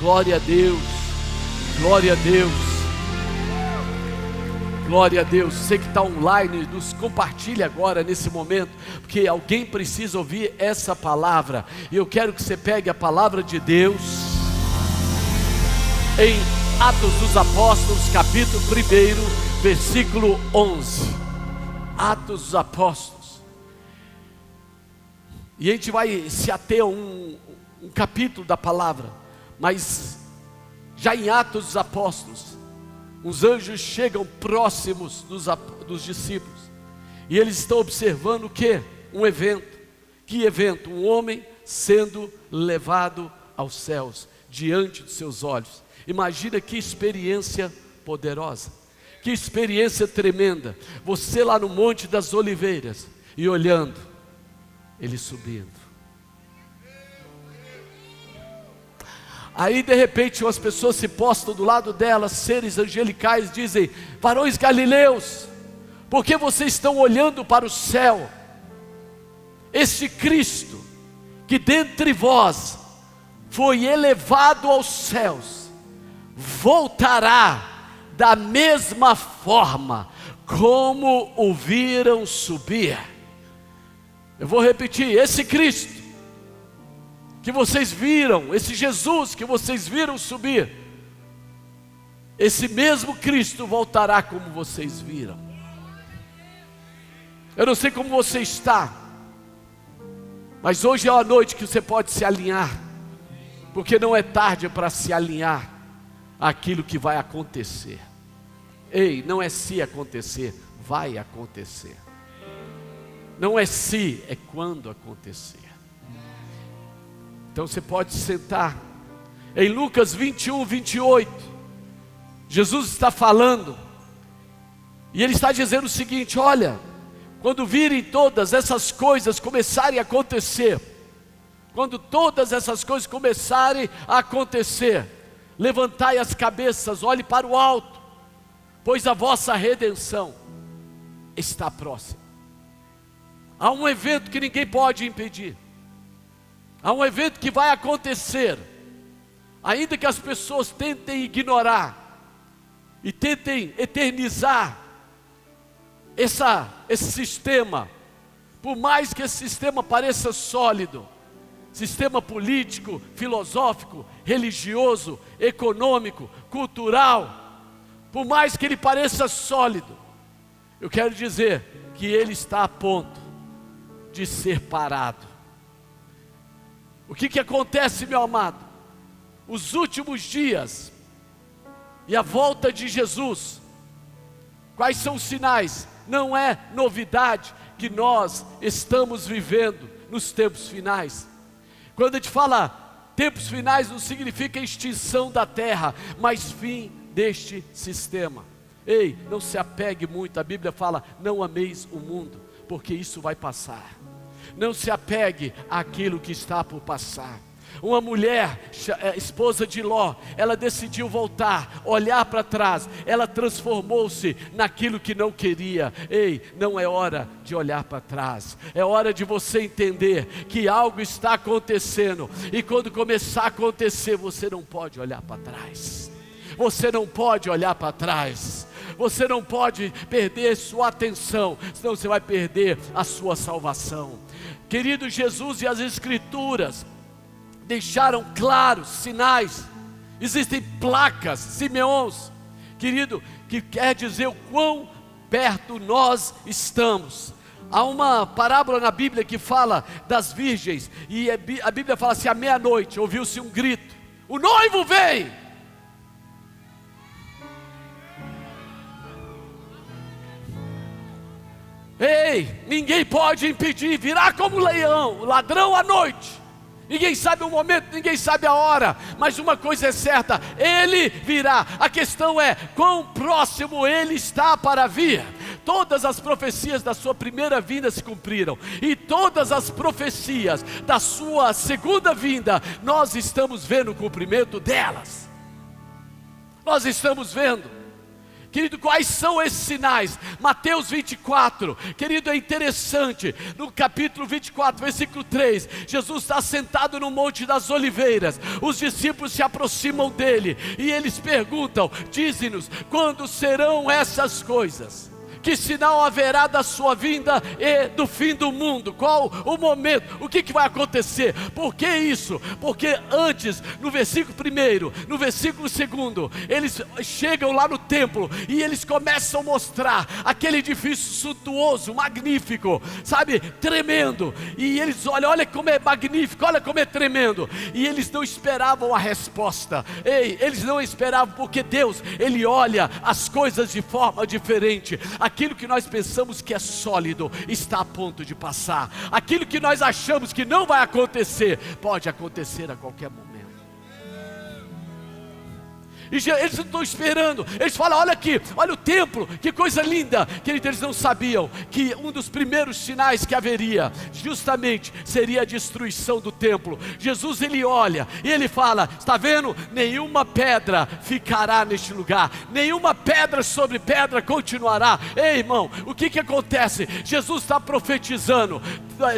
Glória a Deus, glória a Deus, glória a Deus. Você que está online, nos compartilhe agora nesse momento, porque alguém precisa ouvir essa palavra. E eu quero que você pegue a palavra de Deus em Atos dos Apóstolos, capítulo 1, versículo 11. Atos dos Apóstolos. E a gente vai se ater a um capítulo da palavra. Mas já em Atos dos Apóstolos, os anjos chegam próximos dos discípulos, e eles estão observando o quê? Um evento. Que evento? Um homem sendo levado aos céus, diante dos seus olhos. Imagina que experiência poderosa, que experiência tremenda. Você lá no Monte das Oliveiras, e olhando, ele subindo. Aí de repente umas pessoas se postam do lado delas, seres angelicais, dizem: varões galileus, por que vocês estão olhando para o céu? Este Cristo, que dentre vós foi elevado aos céus, voltará da mesma forma como o viram subir. Eu vou repetir: esse Cristo que vocês viram, esse Jesus que vocês viram subir, esse mesmo Cristo voltará como vocês viram. Eu não sei como você está, mas hoje é a noite que você pode se alinhar, porque não é tarde para se alinhar àquilo que vai acontecer. Ei, não é se acontecer, vai acontecer. Não é se, é quando acontecer. Então você pode sentar. Em Lucas 21, 28, Jesus está falando, e Ele está dizendo o seguinte: olha, quando virem todas essas coisas começarem a acontecer, quando todas essas coisas começarem a acontecer, levantai as cabeças, olhe para o alto, pois a vossa redenção está próxima. Há um evento que ninguém pode impedir. Há um evento que vai acontecer, ainda que as pessoas tentem ignorar e tentem eternizar esse sistema. Por mais que esse sistema pareça sólido, sistema político, filosófico, religioso, econômico, cultural, por mais que ele pareça sólido, eu quero dizer que ele está a ponto de ser parado. O que acontece, meu amado? Os últimos dias e a volta de Jesus. Quais são os sinais? Não é novidade que nós estamos vivendo nos tempos finais. Quando a gente fala tempos finais, não significa extinção da terra, mas fim deste sistema. Ei, não se apegue muito. A Bíblia fala: não ameis o mundo, porque isso vai passar. Não se apegue àquilo que está por passar. Uma mulher, esposa de Ló, ela decidiu voltar, olhar para trás. Ela transformou-se naquilo que não queria. Ei, não é hora de olhar para trás. É hora de você entender que algo está acontecendo. E quando começar a acontecer, você não pode olhar para trás. Você não pode olhar para trás. Você não pode perder sua atenção, senão você vai perder a sua salvação. Querido, Jesus e as Escrituras deixaram claros sinais. Existem placas, simeons, querido, que quer dizer o quão perto nós estamos. Há uma parábola na Bíblia que fala das virgens, e a Bíblia fala assim: à meia-noite ouviu-se um grito: o noivo vem! Ei, ninguém pode impedir, virá como leão, ladrão à noite. Ninguém sabe o momento, ninguém sabe a hora, mas uma coisa é certa: ele virá. A questão é quão próximo ele está para vir. Todas as profecias da sua primeira vinda se cumpriram, e todas as profecias da sua segunda vinda, nós estamos vendo o cumprimento delas. Nós estamos vendo. Querido, quais são esses sinais? Mateus 24, querido, é interessante, no capítulo 24, versículo 3, Jesus está sentado no Monte das Oliveiras, os discípulos se aproximam dele, e eles perguntam, dize-nos, quando serão essas coisas? Que sinal haverá da sua vinda e do fim do mundo? Qual o momento? O que vai acontecer? Por que isso? Porque antes, no versículo 1, no versículo 2, eles chegam lá no templo e eles começam a mostrar aquele edifício suntuoso, magnífico, sabe, tremendo. E eles olham, olha como é magnífico, olha como é tremendo. E eles não esperavam a resposta. Eles não esperavam, porque Deus, Ele olha as coisas de forma diferente. Aquilo que nós pensamos que é sólido está a ponto de passar. Aquilo que nós achamos que não vai acontecer, pode acontecer a qualquer momento. E eles não estão esperando. Eles falam, olha aqui, olha o templo, que coisa linda. Queridos, eles não sabiam que um dos primeiros sinais que haveria justamente seria a destruição do templo. Jesus, ele olha e ele fala, está vendo? Nenhuma pedra ficará neste lugar, nenhuma pedra sobre pedra continuará. Ei, irmão, o que acontece? Jesus está profetizando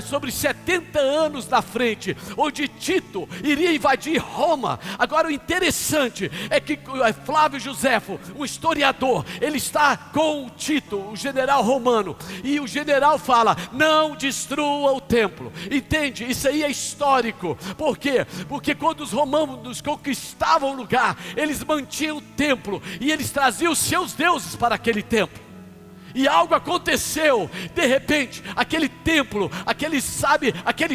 sobre 70 anos na frente, onde Tito iria invadir Roma. Agora o interessante é que Flávio Joséfo, um historiador, ele está com o Tito, o general romano, e o general fala, não destrua o templo. Entende? Isso aí é histórico. Por quê? Porque quando os romanos conquistavam o lugar, eles mantinham o templo, e eles traziam os seus deuses para aquele templo. E algo aconteceu, de repente, aquele templo, aqueles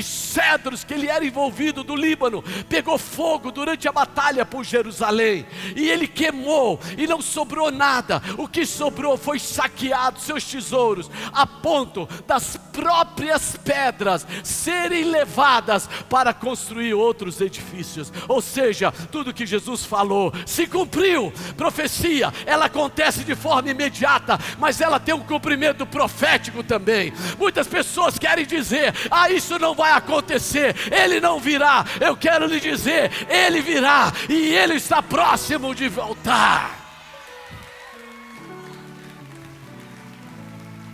cedros que ele era envolvido do Líbano, pegou fogo durante a batalha por Jerusalém, e ele queimou, e não sobrou nada. O que sobrou foi saqueado, seus tesouros, a ponto das próprias pedras serem levadas para construir outros edifícios. Ou seja, tudo que Jesus falou se cumpriu. Profecia, ela acontece de forma imediata, mas ela tem um cumprimento profético também. Muitas pessoas querem dizer, isso não vai acontecer, ele não virá. Eu quero lhe dizer, ele virá, e ele está próximo de voltar.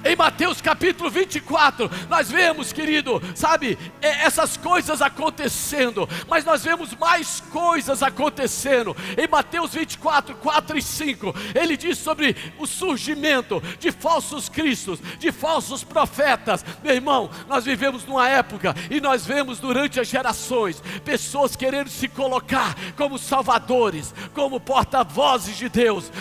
Em Mateus capítulo 24, nós vemos, querido, sabe, essas coisas acontecendo, mas nós vemos mais coisas acontecendo. Em Mateus 24, 4 e 5, ele diz sobre o surgimento de falsos cristos, de falsos profetas. Meu irmão, nós vivemos numa época, e nós vemos durante as gerações, pessoas querendo se colocar como salvadores, como porta-vozes de Deus.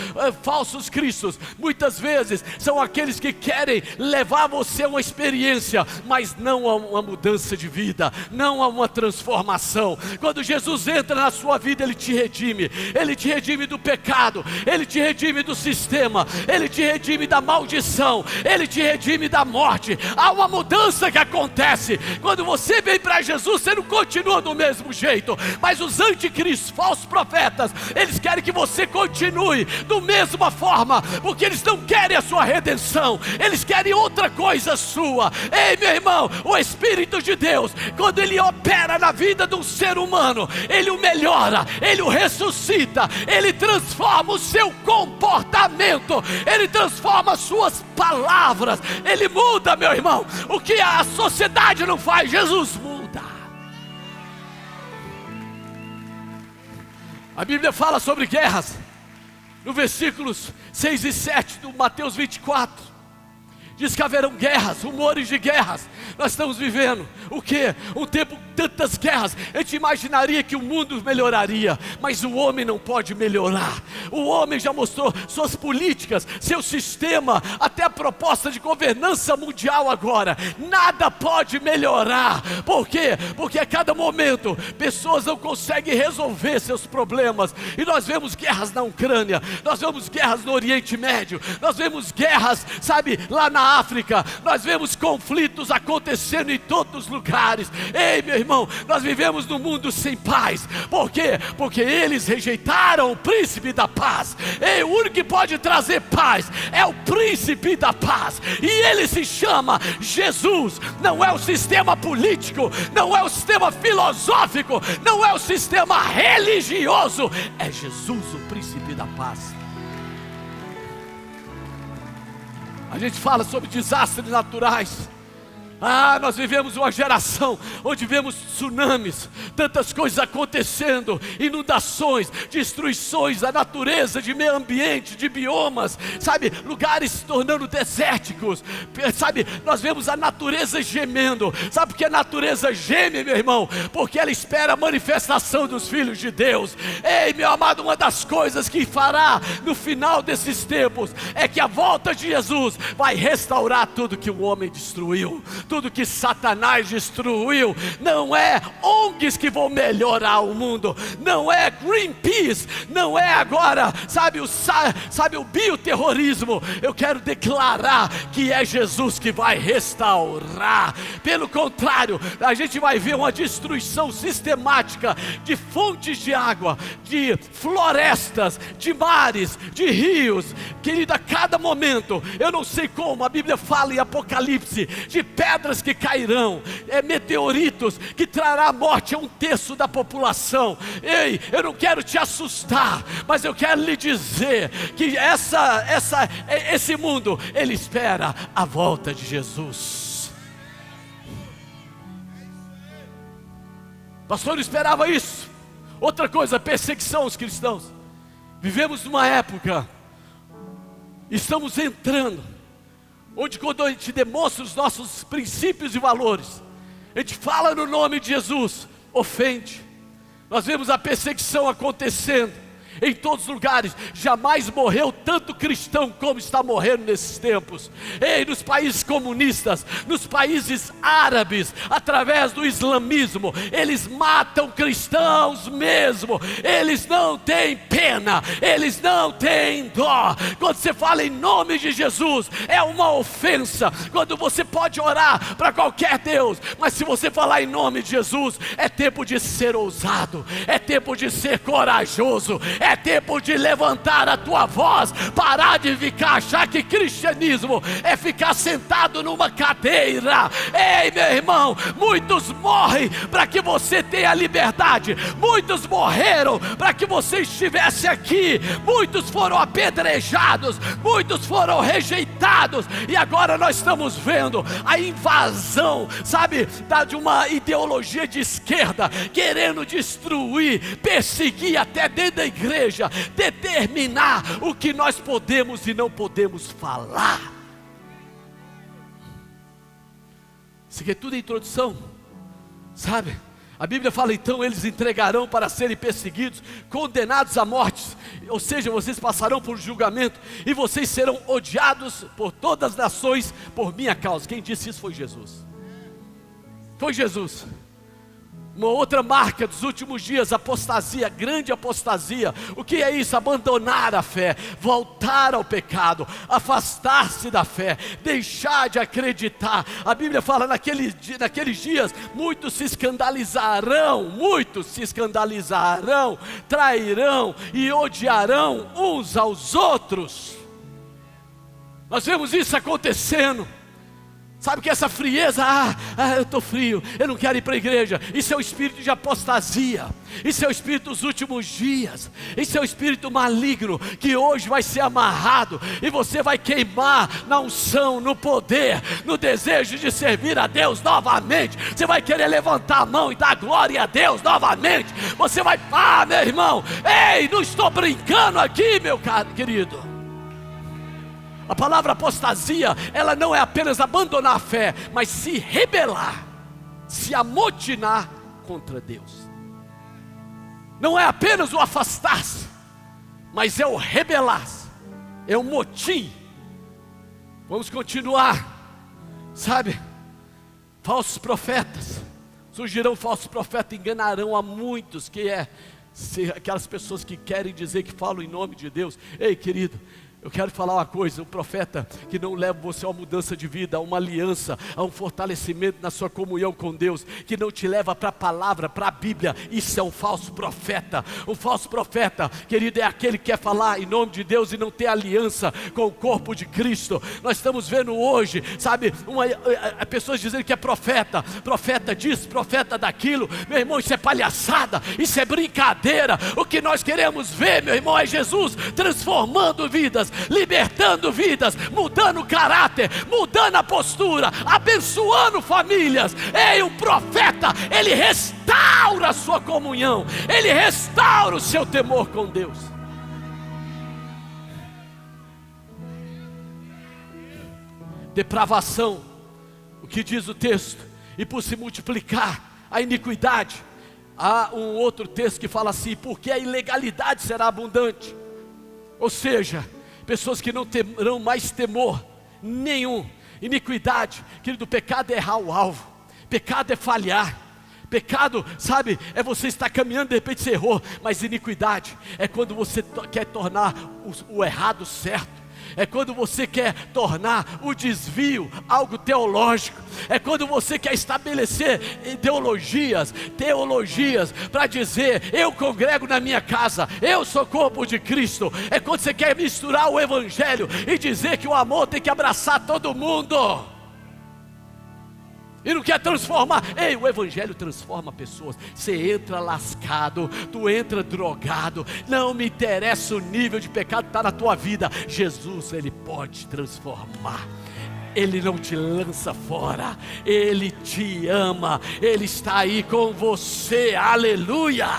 Falsos cristos, muitas vezes, são aqueles que querem levar você a uma experiência, mas não a uma mudança de vida, não a uma transformação. Quando Jesus entra na sua vida, Ele te redime do pecado, Ele te redime do sistema, Ele te redime da maldição, Ele te redime da morte. Há uma mudança que acontece. Quando você vem para Jesus, você não continua do mesmo jeito, mas os anticristos, falsos profetas, eles querem que você continue da mesma forma, porque eles não querem a sua redenção, eles querem outra coisa sua. Ei, meu irmão, o Espírito de Deus, quando Ele opera na vida de um ser humano, Ele o melhora, Ele o ressuscita, Ele transforma o seu comportamento, Ele transforma as suas palavras, Ele muda, meu irmão. O que a sociedade não faz, Jesus muda. A Bíblia fala sobre guerras, no versículos 6 e 7 do Mateus 24, diz que haverão guerras, rumores de guerras. Nós estamos vivendo o quê? Um tempo de tantas guerras. A gente imaginaria que o mundo melhoraria, mas o homem não pode melhorar. O homem já mostrou suas políticas, seu sistema, até a proposta de governança mundial agora. Nada pode melhorar. Por quê? Porque a cada momento pessoas não conseguem resolver seus problemas. E nós vemos guerras na Ucrânia, nós vemos guerras no Oriente Médio, nós vemos guerras, sabe, lá na África, nós vemos conflitos acontecendo em todos os lugares. Ei, meu irmão, nós vivemos num mundo sem paz. Por quê? Porque eles rejeitaram o príncipe da paz. Ei, o único que pode trazer paz é o príncipe da paz, e ele se chama Jesus. Não é o sistema político, não é o sistema filosófico, não é o sistema religioso, é Jesus, o príncipe da paz. A gente fala sobre desastres naturais. Nós vivemos uma geração onde vemos tsunamis, tantas coisas acontecendo, inundações, destruições da natureza, de meio ambiente, de biomas, sabe, lugares se tornando desérticos, sabe, nós vemos a natureza gemendo. Sabe por que a natureza geme, meu irmão? Porque ela espera a manifestação dos filhos de Deus. Ei, meu amado, uma das coisas que fará no final desses tempos é que a volta de Jesus vai restaurar tudo que o homem destruiu, tudo que Satanás destruiu. Não é ONGs que vão melhorar o mundo, não é Greenpeace, não é agora, sabe o bioterrorismo. Eu quero declarar que é Jesus que vai restaurar. Pelo contrário, a gente vai ver uma destruição sistemática de fontes de água, de florestas, de mares, de rios. Querido, a cada momento, eu não sei como, a Bíblia fala em Apocalipse de pedras que cairão, meteoritos que trará a morte a 1/3 da população. Ei, eu não quero te assustar, mas eu quero lhe dizer que esse mundo, ele espera a volta de Jesus. Pastor, não esperava isso. Outra coisa, perseguição aos cristãos. Vivemos numa época, estamos entrando, onde quando a gente demonstra os nossos princípios e valores, a gente fala no nome de Jesus, ofende. Nós vemos a perseguição acontecendo em todos os lugares. Jamais morreu tanto cristão como está morrendo nesses tempos. Ei, nos países comunistas, nos países árabes, através do islamismo, eles matam cristãos mesmo. Eles não têm pena, eles não têm dó. Quando você fala em nome de Jesus, é uma ofensa. Quando você pode orar para qualquer Deus, mas se você falar em nome de Jesus, é tempo de ser ousado, é tempo de ser corajoso, é tempo de levantar a tua voz, parar de achar que cristianismo é ficar sentado numa cadeira. Ei, meu irmão, muitos morrem para que você tenha liberdade, muitos morreram para que você estivesse aqui, muitos foram apedrejados, muitos foram rejeitados, e agora nós estamos vendo a invasão, sabe, de uma ideologia de esquerda, querendo destruir, perseguir até dentro da igreja, determinar o que nós podemos e não podemos falar. Isso aqui é tudo introdução, sabe? A Bíblia fala então, eles entregarão para serem perseguidos, condenados à morte, ou seja, vocês passarão por julgamento, e vocês serão odiados por todas as nações por minha causa. Quem disse isso foi Jesus. Foi Jesus. Uma outra marca dos últimos dias, apostasia, grande apostasia. O que é isso? Abandonar a fé, voltar ao pecado, afastar-se da fé, deixar de acreditar. A Bíblia fala naqueles dias, muitos se escandalizarão, trairão e odiarão uns aos outros. Nós vemos isso acontecendo. Sabe que essa frieza, eu estou frio, eu não quero ir para a igreja. Isso é o espírito de apostasia, isso é o espírito dos últimos dias, isso é o espírito maligno que hoje vai ser amarrado, e você vai queimar na unção, no poder, no desejo de servir a Deus novamente. Você vai querer levantar a mão e dar glória a Deus novamente. Você vai, meu irmão, ei, não estou brincando aqui, meu querido. A palavra apostasia, ela não é apenas abandonar a fé, mas se rebelar, se amotinar contra Deus. Não é apenas o afastar-se, mas é o rebelar-se, é o motim. Vamos continuar, sabe? Falsos profetas, surgirão falsos profetas, enganarão a muitos, que é aquelas pessoas que querem dizer que falam em nome de Deus. Ei, querido, eu quero falar uma coisa, um profeta que não leva você a uma mudança de vida, a uma aliança, a um fortalecimento na sua comunhão com Deus, que não te leva para a palavra, para a Bíblia, isso é um falso profeta. Um falso profeta, querido, é aquele que quer falar em nome de Deus e não ter aliança com o corpo de Cristo. Nós estamos vendo hoje, sabe, pessoas dizendo que é profeta disso, profeta daquilo. Meu irmão, isso é palhaçada, isso é brincadeira. O que nós queremos ver, meu irmão, é Jesus transformando vidas, libertando vidas, mudando o caráter, mudando a postura, abençoando famílias. Ei, o profeta, ele restaura a sua comunhão, ele restaura o seu temor com Deus. Depravação, o que diz o texto? E por se multiplicar a iniquidade. Há um outro texto que fala assim: porque a ilegalidade será abundante. Ou seja, pessoas que não terão mais temor nenhum. Iniquidade, querido, pecado é errar o alvo, pecado é falhar. Pecado, sabe, é você estar caminhando, de repente você errou. Mas iniquidade é quando você quer tornar o errado certo. É quando você quer tornar o desvio algo teológico. É quando você quer estabelecer teologias para dizer: eu congrego na minha casa, eu sou corpo de Cristo. É quando você quer misturar o evangelho e dizer que o amor tem que abraçar todo mundo. E não quer transformar. Ei, o evangelho transforma pessoas. Você entra lascado, tu entra drogado, não me interessa o nível de pecado que está na tua vida. Jesus, ele pode transformar. Ele não te lança fora, ele te ama, ele está aí com você, aleluia.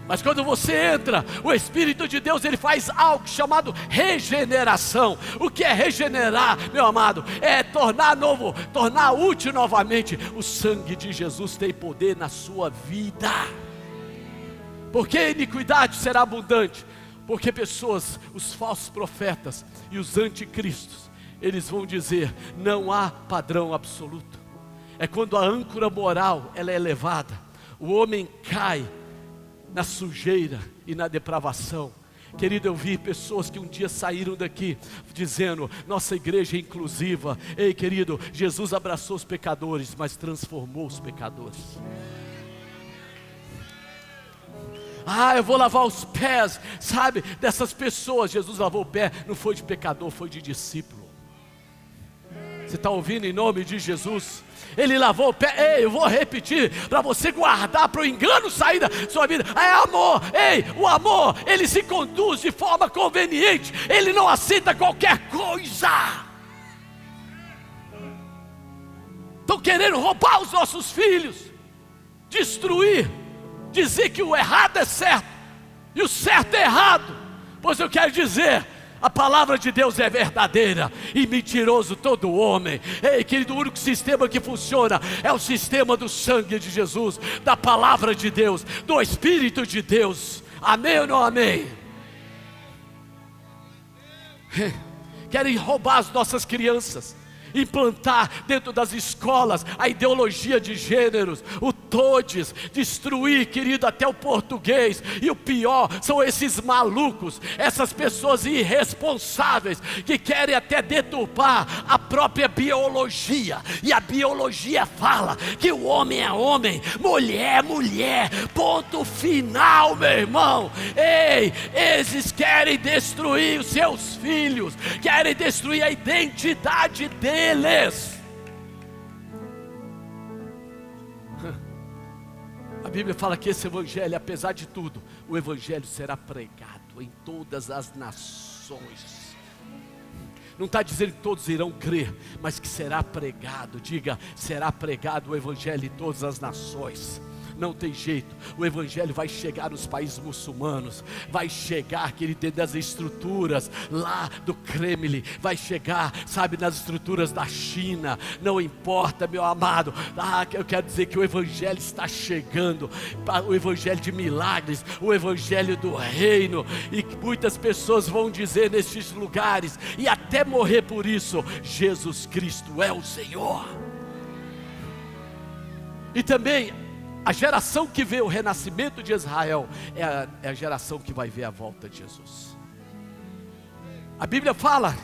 Mas quando você entra, o Espírito de Deus, ele faz algo chamado regeneração. O que é regenerar, meu amado? É tornar novo, tornar útil novamente. O sangue de Jesus tem poder na sua vida. Porque a iniquidade será abundante? Porque pessoas, os falsos profetas e os anticristos, eles vão dizer: não há padrão absoluto. É quando a âncora moral ela é elevada, o homem cai na sujeira e na depravação. Querido, eu vi pessoas que um dia saíram daqui dizendo: nossa igreja é inclusiva. Ei, querido, Jesus abraçou os pecadores, mas transformou os pecadores. Eu vou lavar os pés, sabe, dessas pessoas. Jesus lavou o pé, não foi de pecador, foi de discípulo. Você está ouvindo, em nome de Jesus? Ele lavou o pé. Ei, eu vou repetir para você guardar, para o engano sair da sua vida. É amor. Ei, o amor, ele se conduz de forma conveniente. Ele não aceita qualquer coisa. Estão querendo roubar os nossos filhos, destruir, dizer que o errado é certo e o certo é errado. Pois eu quero dizer: a palavra de Deus é verdadeira e mentiroso todo homem. Ei, querido, o único sistema que funciona é o sistema do sangue de Jesus, da palavra de Deus, do Espírito de Deus. Amém ou não amém? Querem roubar as nossas crianças, implantar dentro das escolas a ideologia de gêneros, o todes, destruir, querido, até o português. E o pior são esses malucos, essas pessoas irresponsáveis que querem até deturpar a própria biologia. E a biologia fala que o homem é homem, mulher é mulher, ponto final, meu irmão. Ei, eles querem destruir os seus filhos, querem destruir a identidade deles. A Bíblia fala que esse evangelho, apesar de tudo, o evangelho será pregado em todas as nações. Não está dizendo que todos irão crer, mas que será pregado. Diga: será pregado o evangelho em todas as nações. Não tem jeito, o evangelho vai chegar nos países muçulmanos, vai chegar, querido, dentro das estruturas lá do Kremlin, vai chegar, sabe, nas estruturas da China. Não importa, meu amado. Eu quero dizer que o evangelho está chegando, o evangelho de milagres, o evangelho do reino. E muitas pessoas vão dizer nesses lugares, e até morrer por isso: Jesus Cristo é o Senhor. E também a geração que vê o renascimento de Israel é a geração que vai ver a volta de Jesus. A Bíblia fala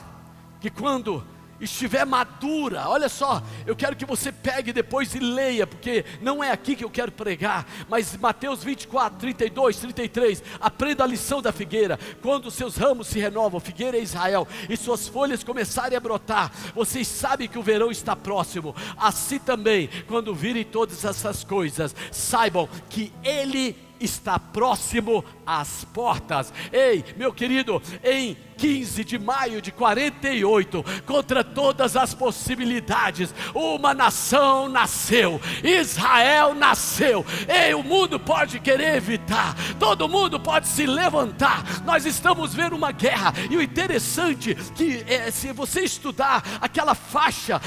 que quando estiver madura, olha só, eu quero que você pegue depois e leia, porque não é aqui que eu quero pregar, mas Mateus 24, 32, 33, aprenda a lição da figueira. Quando os seus ramos se renovam, figueira é Israel, e suas folhas começarem a brotar, vocês sabem que o verão está próximo. Assim também, quando virem todas essas coisas, saibam que Ele está próximo às portas. Ei, meu querido, em 15 de maio de 48, contra todas as possibilidades, uma nação nasceu, Israel nasceu. Ei, o mundo pode querer evitar, todo mundo pode se levantar. Nós estamos vendo uma guerra, e o interessante que se você estudar aquela faixa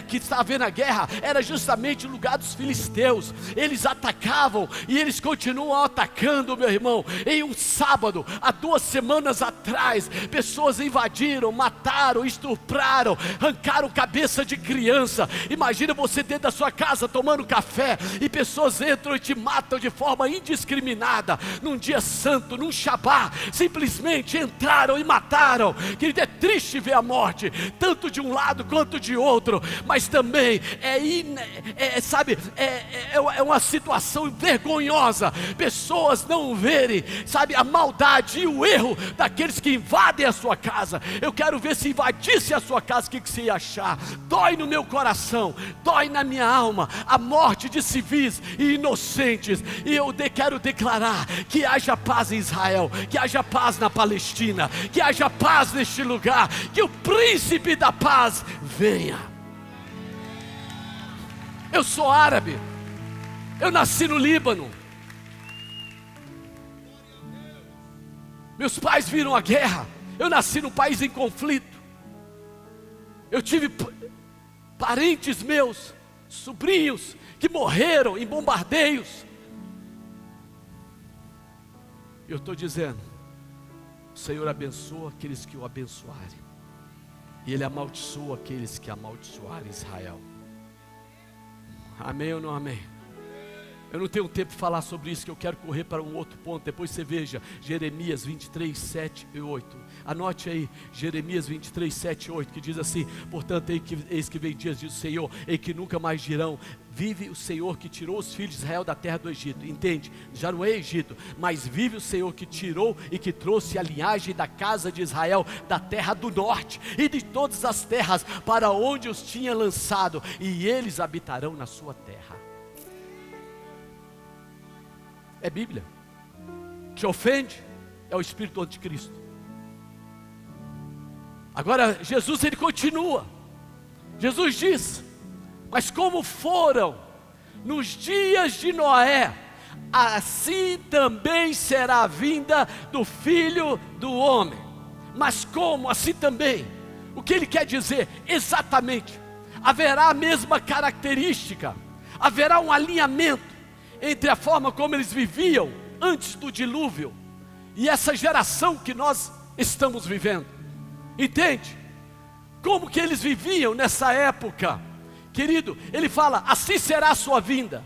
que está vendo a guerra, era justamente o lugar dos filisteus. Eles atacavam e eles continuam atacando, meu irmão. Em um sábado, há 2 semanas atrás, pessoas invadiram, mataram, estupraram, arrancaram cabeça de criança. Imagina você dentro da sua casa tomando café, e pessoas entram e te matam de forma indiscriminada, num dia santo, num Shabá, simplesmente entraram e mataram. Querido, é triste ver a morte, tanto de um lado quanto de outro, mas também é uma situação vergonhosa, pessoas não verem, sabe, a maldade e o erro daqueles que invadem a sua casa. Eu quero ver, se invadisse a sua casa, o que você ia achar? Dói no meu coração, dói na minha alma, a morte de civis e inocentes. E eu quero declarar que haja paz em Israel, que haja paz na Palestina, que haja paz neste lugar, que o príncipe da paz venha. Eu sou árabe, eu nasci no Líbano, meus pais viram a guerra. Eu nasci num país em conflito. Eu tive parentes meus, sobrinhos, que morreram em bombardeios. Eu estou dizendo, o Senhor abençoa aqueles que o abençoarem, e Ele amaldiçoa aqueles que amaldiçoarem Israel. Amém ou não amém? Eu não tenho tempo de falar sobre isso, que eu quero correr para um outro ponto. Depois você veja Jeremias 23, 7 e 8. Anote aí, Jeremias 23, 7 e 8, que diz assim: portanto, eis que vem dias, diz o Senhor, em que nunca mais dirão, vive o Senhor que tirou os filhos de Israel da terra do Egito. Entende? Já não é Egito, mas vive o Senhor que tirou e que trouxe a linhagem da casa de Israel da terra do norte e de todas as terras para onde os tinha lançado, e eles habitarão na sua terra. É Bíblia. Te ofende? É o espírito do anticristo. Agora Jesus, ele continua. Jesus diz: mas como foram nos dias de Noé, assim também será a vinda do Filho do Homem. Mas como? Assim também. O que ele quer dizer? Exatamente, haverá a mesma característica, haverá um alinhamento entre a forma como eles viviam antes do dilúvio e essa geração que nós estamos vivendo. Entende? Como que eles viviam nessa época? Querido, ele fala, assim será a sua vinda.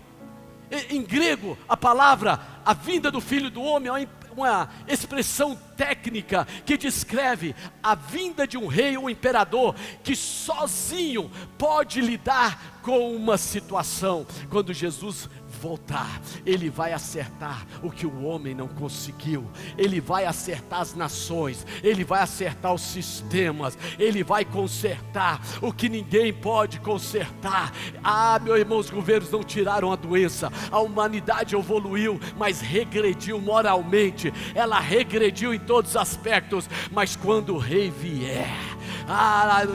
Em grego, a palavra, a vinda do Filho do Homem, é uma expressão técnica que descreve a vinda de um rei ou imperador que sozinho pode lidar com uma situação. Quando Jesus voltar, Ele vai acertar o que o homem não conseguiu. Ele vai acertar as nações, Ele vai acertar os sistemas, Ele vai consertar o que ninguém pode consertar. Ah, meu irmão, os governos não tiraram a doença, a humanidade evoluiu, mas regrediu moralmente, ela regrediu em todos os aspectos. Mas quando o rei vier,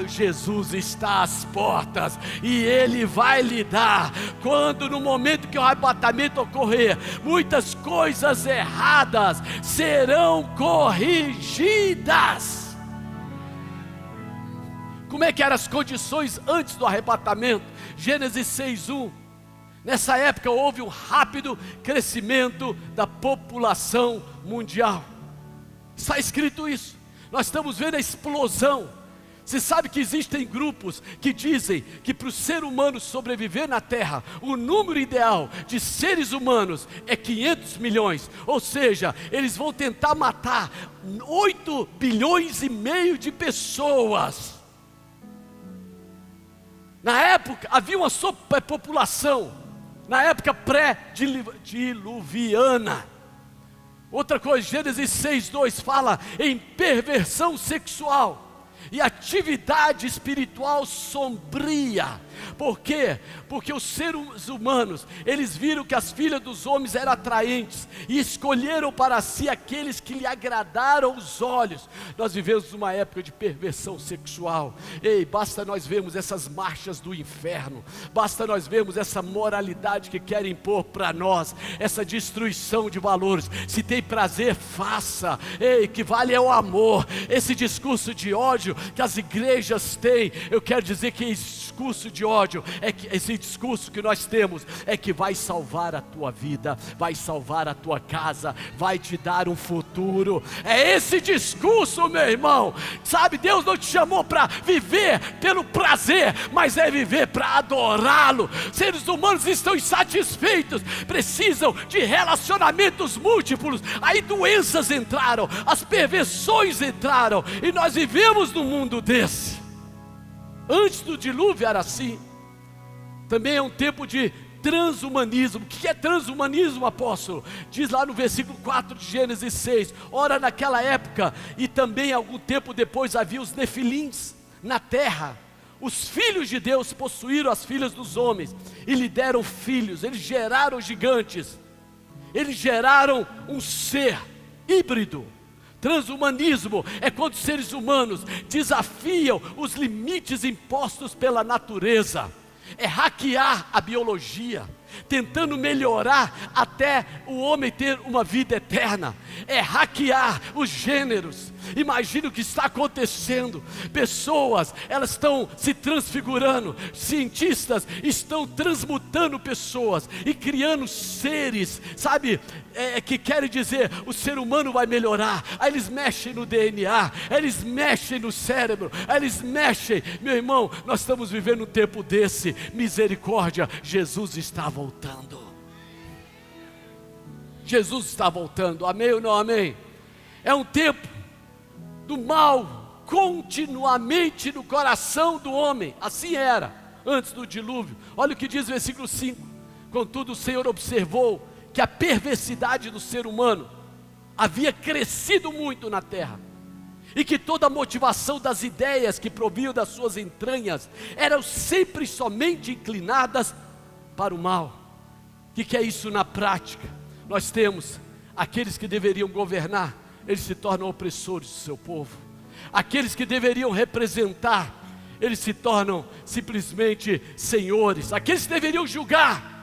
Jesus está às portas e Ele vai lhe dar. Quando no momento que o arrebatamento ocorrer, muitas coisas erradas serão corrigidas. Como é que eram as condições antes do arrebatamento? Gênesis 6:1. Nessa época houve um rápido crescimento da população mundial. Está escrito isso. Nós estamos vendo a explosão. Você sabe que existem grupos que dizem que para o ser humano sobreviver na Terra, o número ideal de seres humanos é 500 milhões. Ou seja, eles vão tentar matar 8,5 bilhões de pessoas. Na época havia uma superpopulação, na época pré-diluviana. Outra coisa, Gênesis 6:2 fala em perversão sexual e atividade espiritual sombria. Por quê? Porque os seres humanos, eles viram que as filhas dos homens eram atraentes e escolheram para si aqueles que lhe agradaram os olhos. Nós vivemos numa época de perversão sexual. Ei, basta nós vermos essas marchas do inferno, basta nós vermos essa moralidade que querem impor para nós, essa destruição de valores. Se tem prazer, faça. Ei, que vale é o amor. Esse discurso de ódio que as igrejas têm, eu quero dizer que esse discurso de ódio, esse discurso que nós temos, é que vai salvar a tua vida, vai salvar a tua casa, vai te dar um futuro. É esse discurso, meu irmão. Sabe, Deus não te chamou para viver pelo prazer, mas é viver para adorá-lo. Seres humanos estão insatisfeitos, precisam de relacionamentos múltiplos. Aí doenças entraram, as perversões entraram, e nós vivemos num mundo desse. Antes do dilúvio era assim. Também é um tempo de transhumanismo. O que é transhumanismo, apóstolo? Diz lá no versículo 4 de Gênesis 6. Ora, naquela época, e também algum tempo depois, havia os nefilins na terra. Os filhos de Deus possuíram as filhas dos homens e lhe deram filhos. Eles geraram gigantes, eles geraram um ser híbrido. Transhumanismo é quando os seres humanos desafiam os limites impostos pela natureza. É hackear a biologia, tentando melhorar até o homem ter uma vida eterna. É hackear os gêneros. Imagina o que está acontecendo. Pessoas, elas estão se transfigurando. Cientistas estão transmutando pessoas e criando seres, sabe, que querem dizer, o ser humano vai melhorar. Aí eles mexem no DNA, aí eles mexem no cérebro, aí eles mexem. Meu irmão, nós estamos vivendo um tempo desse. Misericórdia, Jesus está voltando. Jesus está voltando, amém ou não amém? É um tempo do mal continuamente no coração do homem. Assim era antes do dilúvio. Olha o que diz o versículo 5. Contudo o Senhor observou que a perversidade do ser humano havia crescido muito na terra, e que toda a motivação das ideias que provinham das suas entranhas eram sempre somente inclinadas para o mal. O que é isso na prática? Nós temos aqueles que deveriam governar, eles se tornam opressores do seu povo. Aqueles que deveriam representar, eles se tornam simplesmente senhores. Aqueles que deveriam julgar,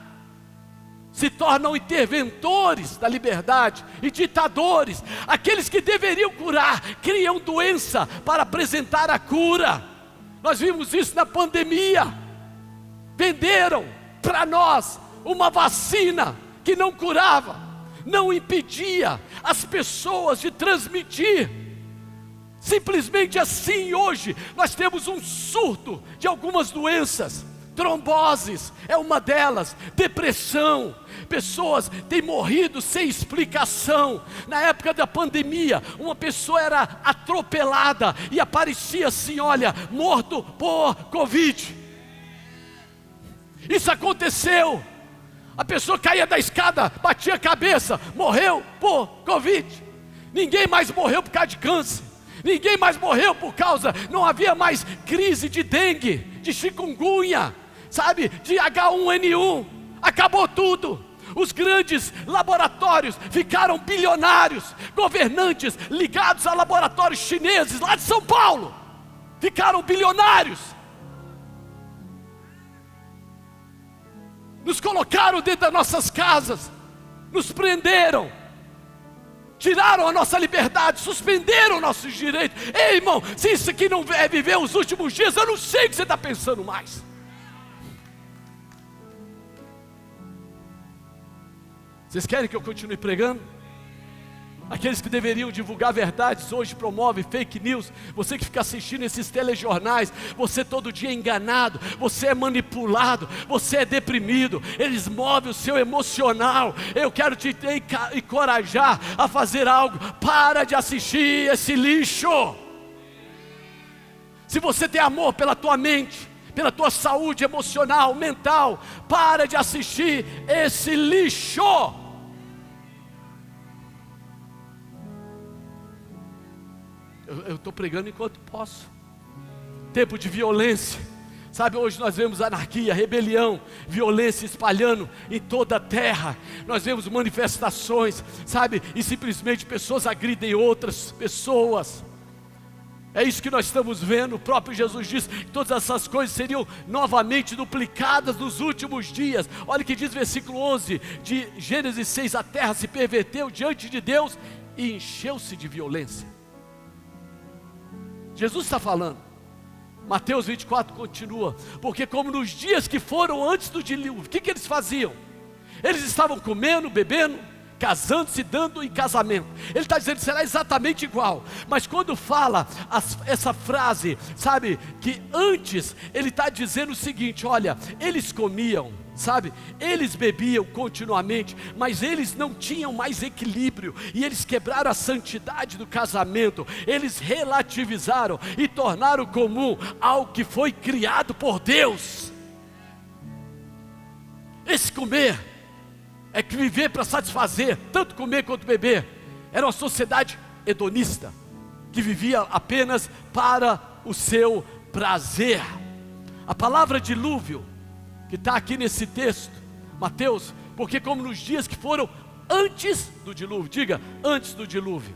se tornam interventores da liberdade e ditadores. Aqueles que deveriam curar, criam doença para apresentar a cura. Nós vimos isso na pandemia. Venderam para nós uma vacina que não curava, não impedia as pessoas de transmitir. Simplesmente assim, hoje nós temos um surto de algumas doenças. Tromboses é uma delas, depressão. Pessoas têm morrido sem explicação. Na época da pandemia, uma pessoa era atropelada e aparecia assim, olha, morto por Covid. Isso aconteceu. A pessoa caía da escada, batia a cabeça, morreu por Covid. Ninguém mais morreu por causa de câncer. Ninguém mais morreu por causa, não havia mais crise de dengue, de chikungunya, sabe, de H1N1. Acabou tudo. Os grandes laboratórios ficaram bilionários. Governantes ligados a laboratórios chineses lá de São Paulo ficaram bilionários. Nos colocaram dentro das nossas casas, nos prenderam, tiraram a nossa liberdade, suspenderam nossos direitos. Ei, irmão, se isso aqui não é viver os últimos dias, eu não sei o que você está pensando mais. Vocês querem que eu continue pregando? Aqueles que deveriam divulgar verdades hoje promovem fake news. Você que fica assistindo esses telejornais, você todo dia é enganado, você é manipulado, você é deprimido. Eles movem o seu emocional. Eu quero te encorajar a fazer algo. Para de assistir esse lixo. Se você tem amor pela tua mente, pela tua saúde emocional, mental, para de assistir esse lixo. Eu estou pregando enquanto posso. Tempo de violência. Sabe, hoje nós vemos anarquia, rebelião, violência espalhando em toda a terra. Nós vemos manifestações, sabe, e simplesmente pessoas agridem outras pessoas. É isso que nós estamos vendo. O próprio Jesus disse que todas essas coisas seriam novamente duplicadas nos últimos dias. Olha o que diz o versículo 11 de Gênesis 6: a terra se perverteu diante de Deus e encheu-se de violência. Jesus está falando. Mateus 24 continua: porque como nos dias que foram antes do dilúvio, o que eles faziam? Eles estavam comendo, bebendo, casando-se, dando em casamento. Ele está dizendo que será exatamente igual. Mas quando fala essa frase, sabe, que antes, ele está dizendo o seguinte: olha, eles comiam, sabe, eles bebiam continuamente, mas eles não tinham mais equilíbrio, e eles quebraram a santidade do casamento. Eles relativizaram e tornaram comum algo que foi criado por Deus. Esse comer é que viver para satisfazer, tanto comer quanto beber. Era uma sociedade hedonista, que vivia apenas para o seu prazer. A palavra dilúvio, que está aqui nesse texto, Mateus, porque como nos dias que foram antes do dilúvio, diga, antes do dilúvio.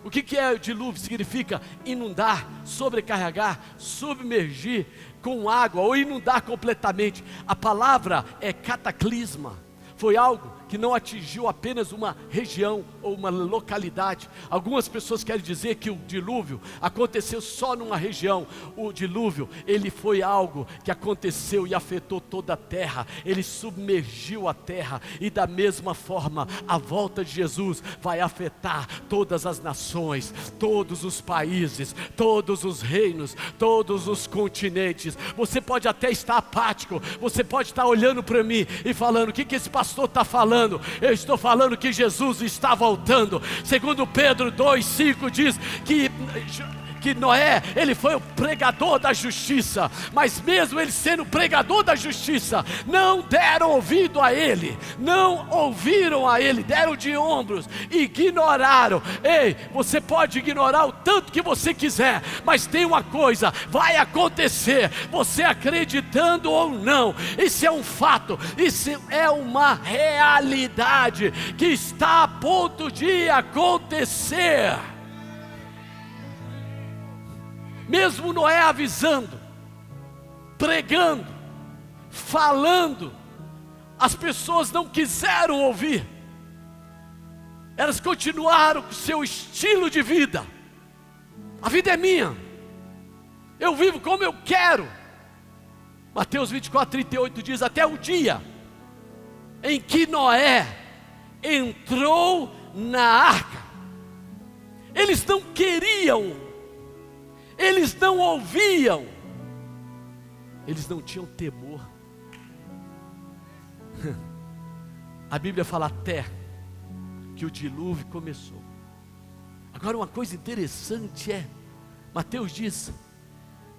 O que é o dilúvio? Significa inundar, sobrecarregar, submergir com água, ou inundar completamente. A palavra é cataclisma. Foi algo que não atingiu apenas uma região ou uma localidade. Algumas pessoas querem dizer que o dilúvio aconteceu só numa região. O dilúvio, ele foi algo que aconteceu e afetou toda a terra. Ele submergiu a terra, e da mesma forma a volta de Jesus vai afetar todas as nações, todos os países, todos os reinos, todos os continentes. Você pode até estar apático, você pode estar olhando para mim e falando: o que esse pastor está falando? Eu estou falando que Jesus está voltando. Segundo Pedro 2:5 diz que Noé, ele foi o pregador da justiça, mas mesmo ele sendo pregador da justiça, não deram ouvido a ele, não ouviram a ele, deram de ombros, ignoraram. Ei, você pode ignorar o tanto que você quiser, mas tem uma coisa, vai acontecer, você acreditando ou não, isso é um fato, isso é uma realidade que está a ponto de acontecer. Mesmo Noé avisando, pregando, falando, as pessoas não quiseram ouvir. Elas continuaram com seu estilo de vida. A vida é minha, eu vivo como eu quero. Mateus 24:38 diz: até o dia em que Noé entrou na arca. Eles não queriam, eles não ouviam, eles não tinham temor. A Bíblia fala até que o dilúvio começou. Agora uma coisa interessante é, Mateus diz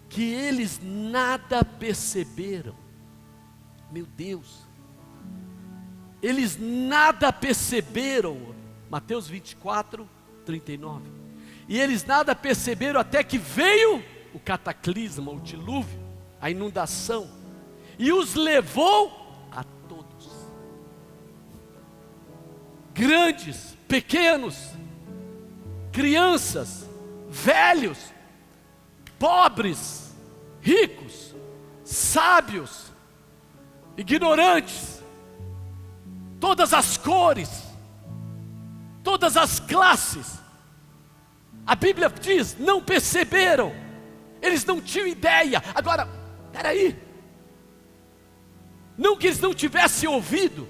que eles nada perceberam. Meu Deus, eles nada perceberam. Mateus 24:39. E eles nada perceberam até que veio o cataclisma, o dilúvio, a inundação, e os levou a todos, grandes, pequenos, crianças, velhos, pobres, ricos, sábios, ignorantes, todas as cores, todas as classes. A Bíblia diz, não perceberam, eles não tinham ideia. Agora, peraí, não que eles não tivessem ouvido,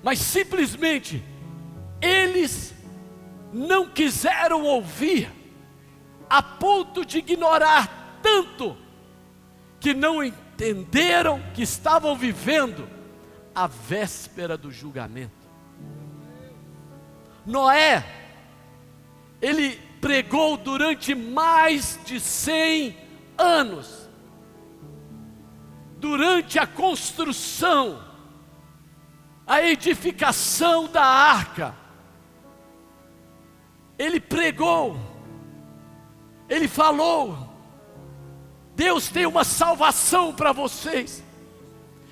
mas simplesmente, eles não quiseram ouvir, a ponto de ignorar tanto, que não entenderam que estavam vivendo a véspera do julgamento. Noé, ele pregou durante mais de 100 anos, durante a construção, a edificação da arca. Ele pregou, ele falou, Deus tem uma salvação para vocês.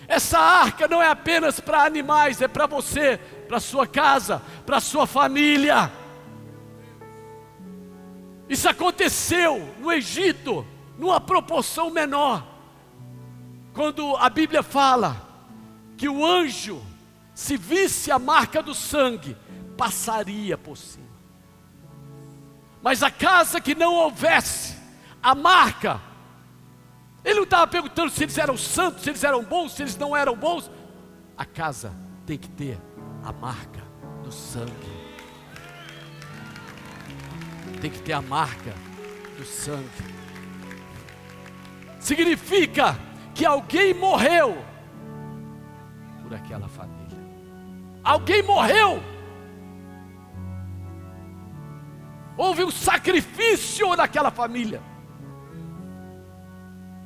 Essa arca não é apenas para animais, é para você, para sua casa, para sua família. Isso aconteceu no Egito, numa proporção menor, quando a Bíblia fala que o anjo, se visse a marca do sangue, passaria por cima. Mas a casa que não houvesse a marca, ele não estava perguntando se eles eram santos, se eles eram bons, se eles não eram bons. A casa tem que ter a marca do sangue. Tem que ter a marca do sangue. Significa que alguém morreu por aquela família. Alguém morreu. Houve um sacrifício naquela família.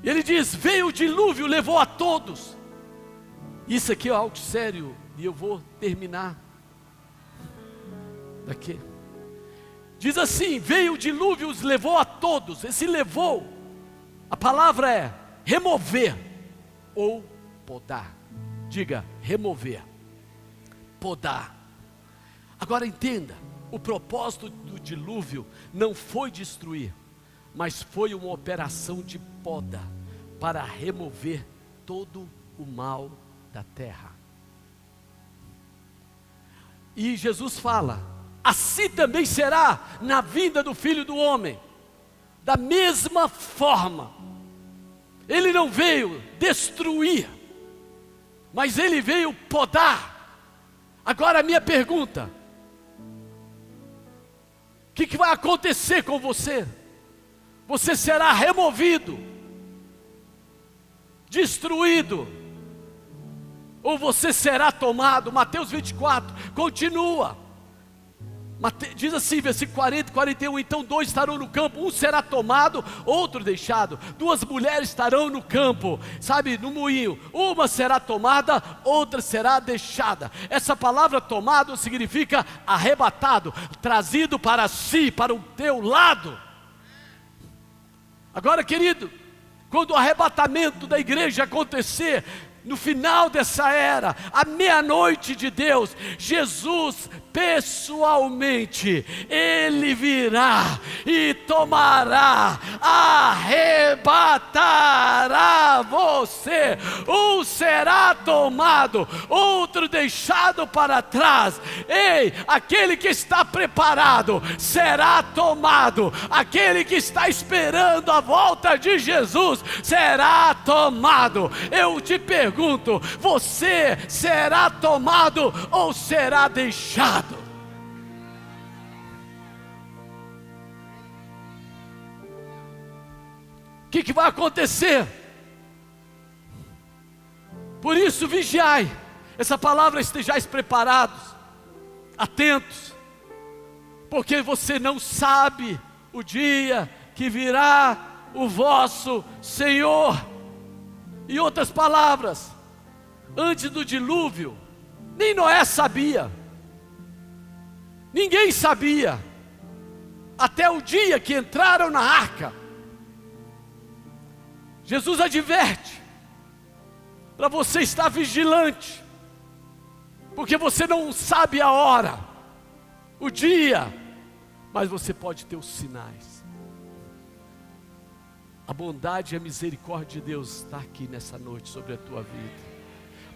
E ele diz: veio o dilúvio, levou a todos. Isso aqui é algo sério, e eu vou terminar daqui. Diz assim: veio o dilúvio, os levou a todos. Esse levou, a palavra é remover ou podar. Diga, remover, podar. Agora entenda, o propósito do dilúvio não foi destruir, mas foi uma operação de poda, para remover todo o mal da terra. E Jesus fala: assim também será na vinda do Filho do Homem. Da mesma forma, Ele não veio destruir, mas Ele veio podar. Agora a minha pergunta: o que vai acontecer com você? Você será removido, destruído, ou você será tomado? Mateus 24, continua. Diz assim, versículo 40 e 41, então 2 estarão no campo, um será tomado, outro deixado. 2 mulheres estarão no campo, sabe, no moinho, uma será tomada, outra será deixada. Essa palavra tomado significa arrebatado, trazido para si, para o teu lado. Agora, querido, quando o arrebatamento da igreja acontecer, no final dessa era, à meia-noite de Deus, Jesus pessoalmente, Ele virá e tomará, arrebatará você. Um será tomado, outro deixado para trás. Ei, aquele que está preparado será tomado, aquele que está esperando a volta de Jesus será tomado. Eu te pergunto: você será tomado ou será deixado? O que vai acontecer? Por isso vigiai. Essa palavra: estejais preparados, atentos, porque você não sabe o dia que virá o vosso Senhor. Em outras palavras, antes do dilúvio, nem Noé sabia, ninguém sabia, até o dia que entraram na arca. Jesus adverte para você estar vigilante, porque você não sabe a hora, o dia, mas você pode ter os sinais. A bondade e a misericórdia de Deus está aqui nessa noite sobre a tua vida,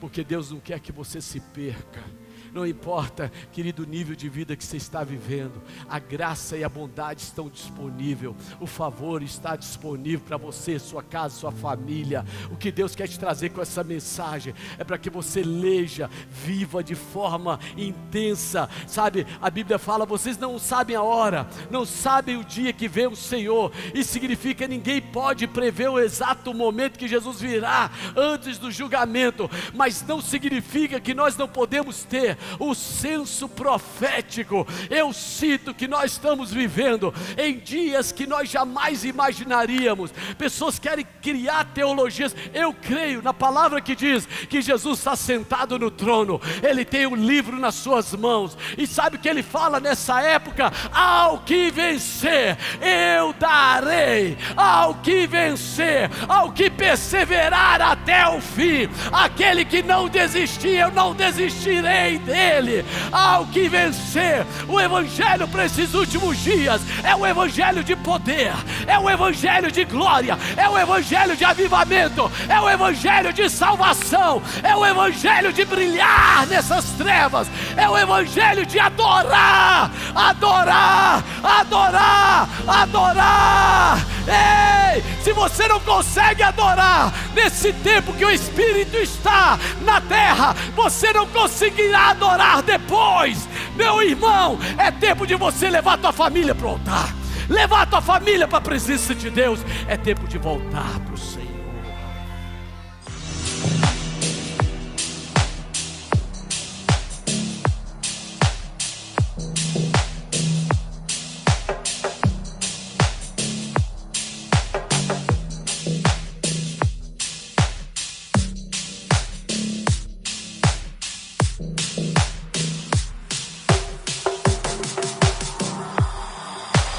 porque Deus não quer que você se perca. Não importa, querido, o nível de vida que você está vivendo, a graça e a bondade estão disponíveis, o favor está disponível para você, sua casa, sua família. O que Deus quer te trazer com essa mensagem é para que você leia, viva de forma intensa, sabe? A Bíblia fala: vocês não sabem a hora, não sabem o dia que vem o Senhor. Isso significa que ninguém pode prever o exato momento que Jesus virá antes do julgamento, mas não significa que nós não podemos ter você o senso profético. Eu sinto que nós estamos vivendo em dias que nós jamais imaginaríamos. Pessoas querem criar teologias. Eu creio na palavra que diz que Jesus está sentado no trono, Ele tem um livro nas suas mãos, e sabe o que Ele fala nessa época? Ao que vencer, eu darei. Ao que vencer, ao que perseverar até o fim, aquele que não desistir, eu não desistirei dele. Ao que vencer. O evangelho para esses últimos dias é o evangelho de poder, é o evangelho de glória, é o evangelho de avivamento, é o evangelho de salvação, é o evangelho de brilhar nessas trevas, é o evangelho de adorar, adorar, adorar, adorar. Ei, se você não consegue adorar nesse tempo que o Espírito está na terra, você não conseguirá adorar depois. Meu irmão, é tempo de você levar a tua família para o altar, levar a tua família para a presença de Deus. É tempo de voltar para o Senhor.